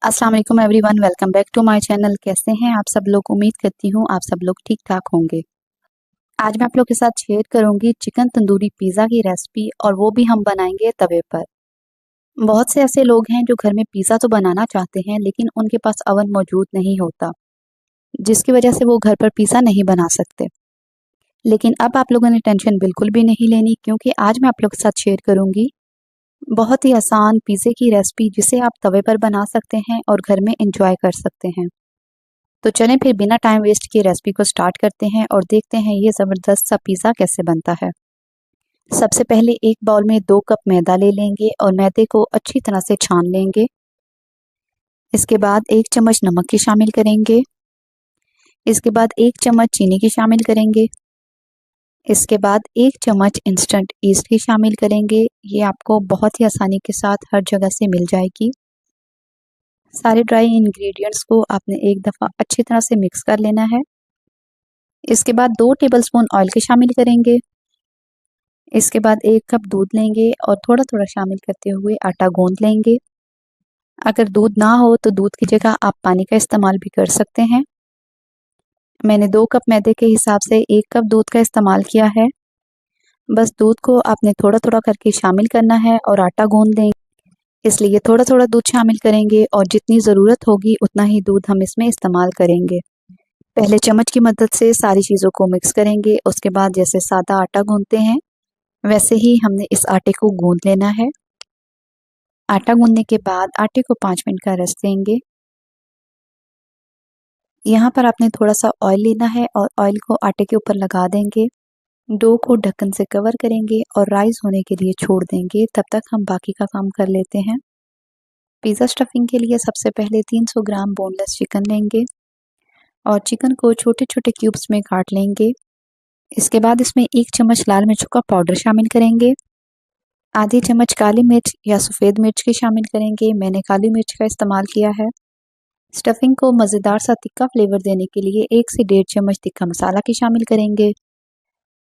अस्सलाम वालेकुम everyone, welcome back to my channel. कैसे हैं आप सब लोग? उम्मीद करती हूँ आप सब लोग ठीक ठाक होंगे। आज मैं आप लोग के साथ शेयर करूंगी चिकन तंदूरी पिज़्ज़ा की रेसिपी, और वो भी हम बनाएंगे तवे पर। बहुत से ऐसे लोग हैं जो घर में पिज़्ज़ा तो बनाना चाहते हैं, लेकिन उनके पास अवन मौजूद नहीं होता, जिसकी वजह से वो घर पर पिज़्ज़ा नहीं बना सकते। लेकिन अब आप लोगों ने टेंशन बिल्कुल भी नहीं लेनी, क्योंकि आज मैं आप लोग के साथ शेयर करूंगी बहुत ही आसान पिज़्ज़े की रेसिपी, जिसे आप तवे पर बना सकते हैं और घर में इंजॉय कर सकते हैं। तो चलें फिर बिना टाइम वेस्ट किए रेसिपी को स्टार्ट करते हैं और देखते हैं ये ज़बरदस्त सा पिज़्ज़ा कैसे बनता है। सबसे पहले एक बाउल में 2 कप मैदा ले लेंगे और मैदे को अच्छी तरह से छान लेंगे। इसके बाद 1 चम्मच नमक की शामिल करेंगे। इसके बाद 1 चम्मच चीनी की शामिल करेंगे। इसके बाद 1 चम्मच इंस्टेंट ईस्ट की शामिल करेंगे। ये आपको बहुत ही आसानी के साथ हर जगह से मिल जाएगी। सारे ड्राई इंग्रेडिएंट्स को आपने एक दफ़ा अच्छी तरह से मिक्स कर लेना है। इसके बाद 2 टेबलस्पून ऑयल के शामिल करेंगे। इसके बाद 1 कप दूध लेंगे और थोड़ा थोड़ा शामिल करते हुए आटा गूंद लेंगे। अगर दूध ना हो तो दूध की जगह आप पानी का इस्तेमाल भी कर सकते हैं। मैंने 2 कप मैदे के हिसाब से 1 कप दूध का इस्तेमाल किया है। बस दूध को आपने थोड़ा थोड़ा करके शामिल करना है और आटा गूंद लेंगे, इसलिए थोड़ा थोड़ा दूध शामिल करेंगे और जितनी ज़रूरत होगी उतना ही दूध हम इसमें इस्तेमाल करेंगे। पहले चम्मच की मदद से सारी चीज़ों को मिक्स करेंगे। उसके बाद जैसे सादा आटा गूंदते हैं वैसे ही हमने इस आटे को गूंद लेना है। आटा गूंदने के बाद आटे को 5 मिनट का रेस्ट देंगे। यहाँ पर आपने थोड़ा सा ऑयल लेना है और ऑयल को आटे के ऊपर लगा देंगे। डो को ढक्कन से कवर करेंगे और राइस होने के लिए छोड़ देंगे। तब तक हम बाकी का काम कर लेते हैं। पिज़्ज़ा स्टफिंग के लिए सबसे पहले 300 ग्राम बोनलेस चिकन लेंगे और चिकन को छोटे छोटे क्यूब्स में काट लेंगे। इसके बाद इसमें 1 चम्मच लाल मिर्च का पाउडर शामिल करेंगे। आधी चम्मच काली मिर्च या सफ़ेद मिर्च की शामिल करेंगे। मैंने काली मिर्च का इस्तेमाल किया है। स्टफिंग को मज़ेदार सा तिक्का फ्लेवर देने के लिए 1 से 1.5 चम्मच तिक्का मसाला की शामिल करेंगे।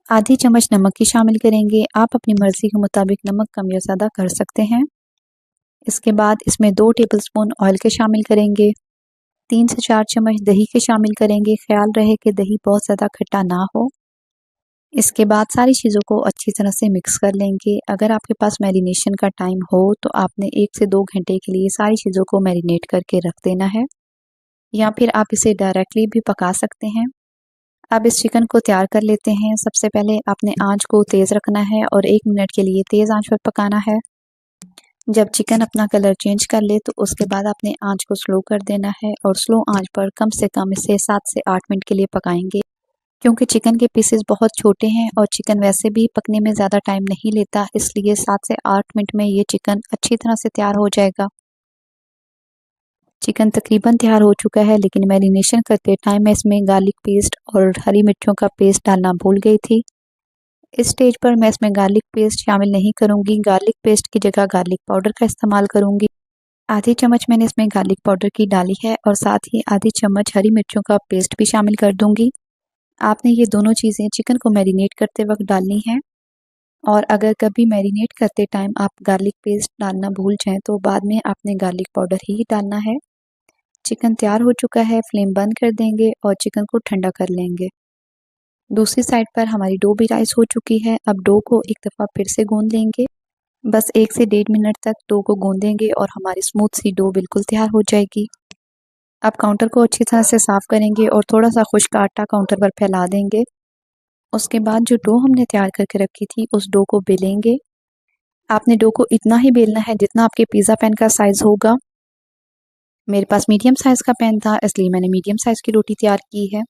आधी चम्मच नमक की शामिल करेंगे। आप अपनी मर्ज़ी के मुताबिक नमक कम या ज़्यादा कर सकते हैं। इसके बाद इसमें 2 टेबलस्पून ऑयल के शामिल करेंगे। 3 से 4 चम्मच दही के शामिल करेंगे। ख्याल रहे कि दही बहुत ज़्यादा खट्टा ना हो। इसके बाद सारी चीज़ों को अच्छी तरह से मिक्स कर लेंगे। अगर आपके पास मैरिनेशन का टाइम हो तो आपने 1 से 2 घंटे के लिए सारी चीज़ों को मैरिनेट करके रख देना है, या फिर आप इसे डायरेक्टली भी पका सकते हैं। अब इस चिकन को तैयार कर लेते हैं। सबसे पहले आपने आंच को तेज़ रखना है और 1 मिनट के लिए तेज़ आंच पर पकाना है। जब चिकन अपना कलर चेंज कर ले तो उसके बाद आपने आंच को स्लो कर देना है और स्लो आंच पर कम से कम इसे 7 से 8 मिनट के लिए पकाएंगे, क्योंकि चिकन के पीसेस बहुत छोटे हैं और चिकन वैसे भी पकने में ज़्यादा टाइम नहीं लेता, इसलिए 7 से 8 मिनट में ये चिकन अच्छी तरह से तैयार हो जाएगा। चिकन तकरीबन तैयार हो चुका है, लेकिन मैरिनेशन करते टाइम मैं इसमें गार्लिक पेस्ट और हरी मिर्चों का पेस्ट डालना भूल गई थी। इस स्टेज पर मैं इसमें गार्लिक पेस्ट शामिल नहीं करूँगी। गार्लिक पेस्ट की जगह गार्लिक पाउडर का इस्तेमाल करूँगी। आधी चम्मच मैंने इसमें गार्लिक पाउडर की डाली है और साथ ही आधी चम्मच हरी मिर्चों का पेस्ट भी शामिल कर दूँगी। आपने ये दोनों चीज़ें चिकन को मैरिनेट करते वक्त डालनी है, और अगर कभी मैरिनेट करते टाइम आप गार्लिक पेस्ट डालना भूल जाएं तो बाद में आपने गार्लिक पाउडर ही डालना है। चिकन तैयार हो चुका है। फ्लेम बंद कर देंगे और चिकन को ठंडा कर लेंगे। दूसरी साइड पर हमारी डो भी राइस हो चुकी है। अब डो को एक दफ़ा फिर से गूंद लेंगे। बस 1 से 1.5 मिनट तक डो को गूंदेंगे और हमारी स्मूथ सी डो बिल्कुल तैयार हो जाएगी। अब काउंटर को अच्छी तरह से साफ़ करेंगे और थोड़ा सा खुश्क आटा काउंटर पर फैला देंगे। उसके बाद जो डो हमने तैयार करके रखी थी उस डो को बेलेंगे। आपने डो को इतना ही बेलना है जितना आपके पिज़्ज़ा पैन का साइज़ होगा। मेरे पास मीडियम साइज़ का पैन था, इसलिए मैंने मीडियम साइज़ की रोटी तैयार की है।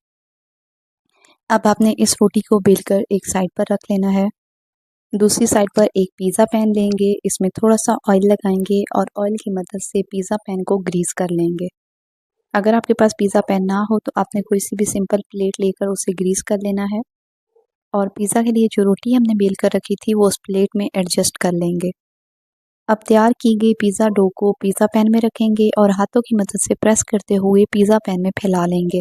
अब आपने इस रोटी को बेलकर एक साइड पर रख लेना है। दूसरी साइड पर एक पिज़्ज़ा पैन लेंगे। इसमें थोड़ा सा ऑयल लगाएंगे और ऑयल की मदद से पिज़्ज़ा पैन को ग्रीस कर लेंगे। अगर आपके पास पिज़्ज़ा पैन ना हो तो आपने कोई सी भी सिंपल प्लेट लेकर उसे ग्रीस कर लेना है, और पिज़्ज़ा के लिए जो रोटी हमने बेल कर रखी थी वो उस प्लेट में एडजस्ट कर लेंगे। अब तैयार की गई पिज़्ज़ा डो को पिज़्ज़ा पैन में रखेंगे और हाथों की मदद से प्रेस करते हुए पिज़्ज़ा पैन में फैला लेंगे।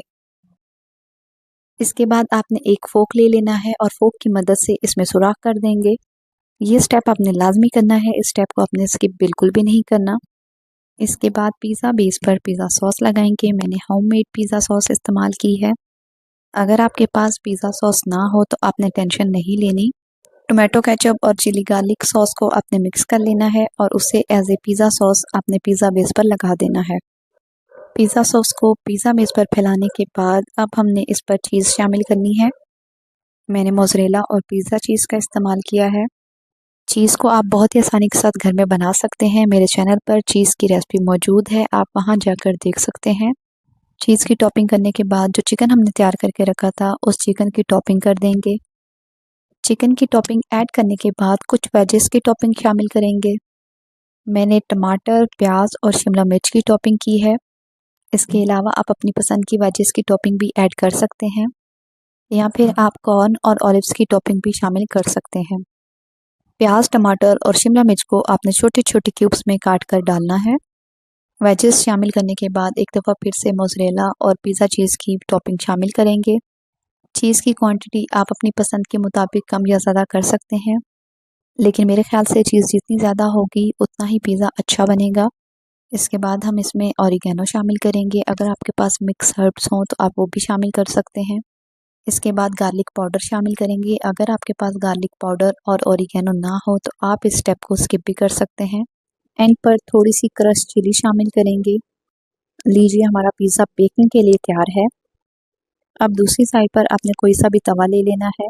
इसके बाद आपने एक फ़ोर्क ले लेना है और फ़ोर्क की मदद से इसमें सुराख कर देंगे। ये स्टेप आपने लाजमी करना है। इस स्टेप को आपने स्किप बिल्कुल भी नहीं करना। इसके बाद पिज़्ज़ा बेस पर पिज़्ज़ा सॉस लगाएंगे। मैंने होममेड पिज़्ज़ा सॉस इस्तेमाल की है। अगर आपके पास पिज़्ज़ा सॉस ना हो तो आपने टेंशन नहीं लेनी। टोमेटो केचप और चिली गार्लिक सॉस को आपने मिक्स कर लेना है और उसे एज ए पिज़्ज़ा सॉस आपने पिज़्ज़ा बेस पर लगा देना है। पिज़्ज़ा सॉस को पिज़्ज़ा बेस पर फैलाने के बाद अब हमने इस पर चीज़ शामिल करनी है। मैंने मोज़रेला और पिज़्ज़ा चीज़ का इस्तेमाल किया है। चीज़ को आप बहुत ही आसानी के साथ घर में बना सकते हैं। मेरे चैनल पर चीज़ की रेसिपी मौजूद है, आप वहां जाकर देख सकते हैं। चीज़ की टॉपिंग करने के बाद जो चिकन हमने तैयार करके रखा था उस चिकन की टॉपिंग कर देंगे। चिकन की टॉपिंग ऐड करने के बाद कुछ वेजेस की टॉपिंग शामिल करेंगे। मैंने टमाटर, प्याज और शिमला मिर्च की टॉपिंग की है। इसके अलावा आप अपनी पसंद की वेजेस की टॉपिंग भी ऐड कर सकते हैं या फिर आप कॉर्न और ऑलिव्स की टॉपिंग भी शामिल कर सकते हैं। प्याज, टमाटर और शिमला मिर्च को आपने छोटे छोटे क्यूब्स में काट कर डालना है। वेजेस शामिल करने के बाद एक दफ़ा फिर से मोज़रेला और पिज़्ज़ा चीज़ की टॉपिंग शामिल करेंगे। चीज़ की क्वांटिटी आप अपनी पसंद के मुताबिक कम या ज़्यादा कर सकते हैं, लेकिन मेरे ख्याल से चीज़ जितनी ज़्यादा होगी उतना ही पिज़्ज़ा अच्छा बनेगा। इसके बाद हम इसमें ऑरिगेनो शामिल करेंगे। अगर आपके पास मिक्स हर्ब्स हों तो आप वो भी शामिल कर सकते हैं। इसके बाद गार्लिक पाउडर शामिल करेंगे। अगर आपके पास गार्लिक पाउडर और ऑरिगेनो ना हो तो आप इस स्टेप को स्किप भी कर सकते हैं। एंड पर थोड़ी सी क्रश चिली शामिल करेंगे। लीजिए, हमारा पिज़्ज़ा बेकिंग के लिए तैयार है। अब दूसरी साइड पर आपने कोई सा भी तवा ले लेना है।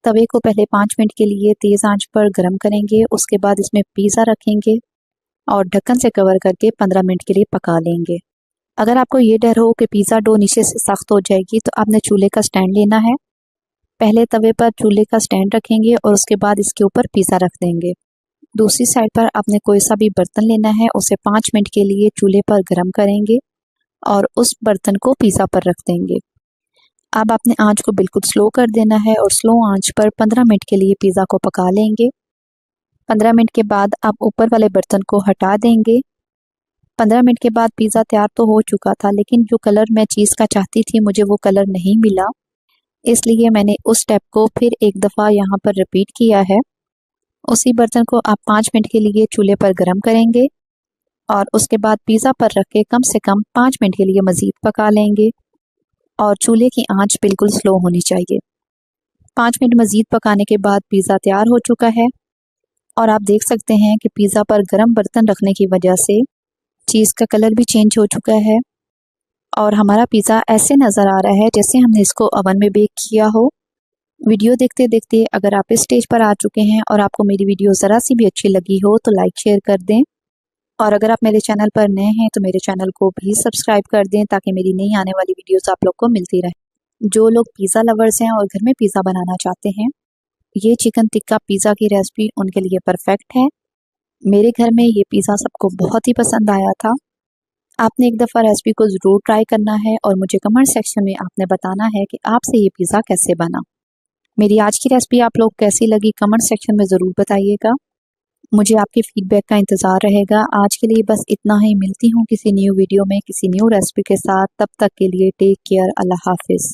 तवे को पहले 5 मिनट के लिए तेज़ आंच पर गर्म करेंगे। उसके बाद इसमें पिज़्ज़ा रखेंगे और ढक्कन से कवर करके 15 मिनट के लिए पका लेंगे। अगर आपको ये डर हो कि पिज़्ज़ा डो नीचे से सख्त हो जाएगी तो आपने चूल्हे का स्टैंड लेना है। पहले तवे पर चूल्हे का स्टैंड रखेंगे और उसके बाद इसके ऊपर पिज़्ज़ा रख देंगे। दूसरी साइड पर आपने कोई सा भी बर्तन लेना है, उसे 5 मिनट के लिए चूल्हे पर गर्म करेंगे और उस बर्तन को पिज़्ज़ा पर रख देंगे। अब आपने आंच को बिल्कुल स्लो कर देना है और स्लो आंच पर 15 मिनट के लिए पिज़्ज़ा को पका लेंगे। 15 मिनट के बाद आप ऊपर वाले बर्तन को हटा देंगे। 15 मिनट के बाद पिज़्ज़ा तैयार तो हो चुका था, लेकिन जो कलर मैं चीज़ का चाहती थी मुझे वो कलर नहीं मिला। इसलिए मैंने उस स्टेप को फिर एक दफ़ा यहाँ पर रिपीट किया है। उसी बर्तन को आप 5 मिनट के लिए चूल्हे पर गर्म करेंगे और उसके बाद पिज़्ज़ा पर रख के कम से कम 5 मिनट के लिए मज़ीद पका लेंगे और चूल्हे की आंच बिल्कुल स्लो होनी चाहिए। 5 मिनट मज़ीद पकाने के बाद पिज़्ज़ा तैयार हो चुका है और आप देख सकते हैं कि पिज़्ज़ा पर गर्म बर्तन रखने की वजह से चीज़ का कलर भी चेंज हो चुका है और हमारा पिज़्ज़ा ऐसे नज़र आ रहा है जैसे हमने इसको ओवन में बेक किया हो। वीडियो देखते देखते अगर आप इस स्टेज पर आ चुके हैं और आपको मेरी वीडियो ज़रा सी भी अच्छी लगी हो तो लाइक शेयर कर दें और अगर आप मेरे चैनल पर नए हैं तो मेरे चैनल को भी सब्सक्राइब कर दें ताकि मेरी नई आने वाली वीडियोस आप लोग को मिलती रहे। जो लोग पिज़्ज़ा लवर्स हैं और घर में पिज़्ज़ा बनाना चाहते हैं, ये चिकन टिक्का पिज़्ज़ा की रेसिपी उनके लिए परफेक्ट है। मेरे घर में ये पिज़्ज़ा सबको बहुत ही पसंद आया था। आपने एक दफ़ा रेसिपी को ज़रूर ट्राई करना है और मुझे कमेंट सेक्शन में आपने बताना है कि आपसे ये पिज़्ज़ा कैसे बना। मेरी आज की रेसिपी आप लोग कैसी लगी कमेंट सेक्शन में ज़रूर बताइएगा। मुझे आपके फीडबैक का इंतज़ार रहेगा। आज के लिए बस इतना ही। मिलती हूँ किसी न्यू वीडियो में किसी न्यू रेसिपी के साथ। तब तक के लिए टेक केयर। अल्लाह हाफिज़।